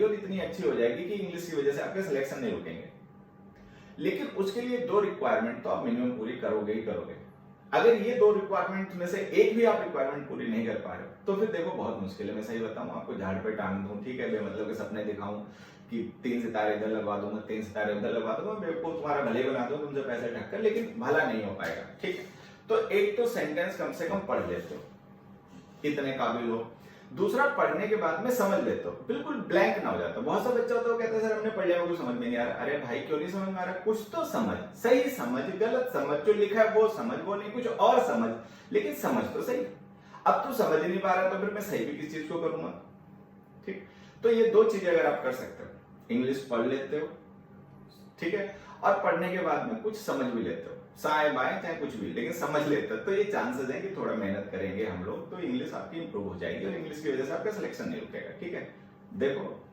और इतनी अच्छी हो जाएगी कि इंग्लिश की वजह से आपके सिलेक्शन नहीं रुकेंगे। लेकिन उसके लिए 2 रिक्वायरमेंट तो आप मिनिमम पूरी करोगे ही करोगे। अगर ये 2 रिक्वायरमेंट में से एक भी आप रिक्वायरमेंट पूरी नहीं कर पा रहे हो तो फिर देखो बहुत मुश्किल है। मैं सही बताऊं आपको, झाड़ पे टांग दूं, ठीक है, बेमतलब के सपने दिखाऊं कि 3 सितारे इधर लगवा दूंगा, 3 सितारे उधर लगवा दूंगा, बेवकूफ तुम्हारा भले बना दूं, तुमसे पैसे ठक्कर, लेकिन भला नहीं हो पाएगा। ठीक है, तो एक तो सेंटेंस कम से कम पढ़ लेते हो, इतने काबिल हो। दूसरा, पढ़ने के बाद में समझ लेते हो, बिल्कुल ब्लैंक ना हो जाता। बहुत सा बच्चा होता है कहता है सर हमने पढ़ लिया, कुछ समझ में नहीं आ रहा। अरे भाई क्यों नहीं समझ में आ रहा? कुछ तो समझ, सही समझ, गलत समझ, जो लिखा है वो समझ, वो नहीं कुछ और समझ, लेकिन समझ तो सही। अब तू समझ ही नहीं पा रहा तो फिर मैं सही भी किस चीज को करूंगा? ठीक, तो ये 2 चीजें अगर आप कर सकते हो, इंग्लिश पढ़ लेते हो, ठीक है, और पढ़ने के बाद में कुछ समझ भी लेते हो, साए बाएं चाहे कुछ भी, लेकिन समझ लेते हो, तो ये चांसेस है कि थोड़ा मेहनत करेंगे हम लोग तो इंग्लिश आपकी इंप्रूव हो जाएगी और इंग्लिश की वजह से आपका सिलेक्शन नहीं रुकेगा। ठीक है, देखो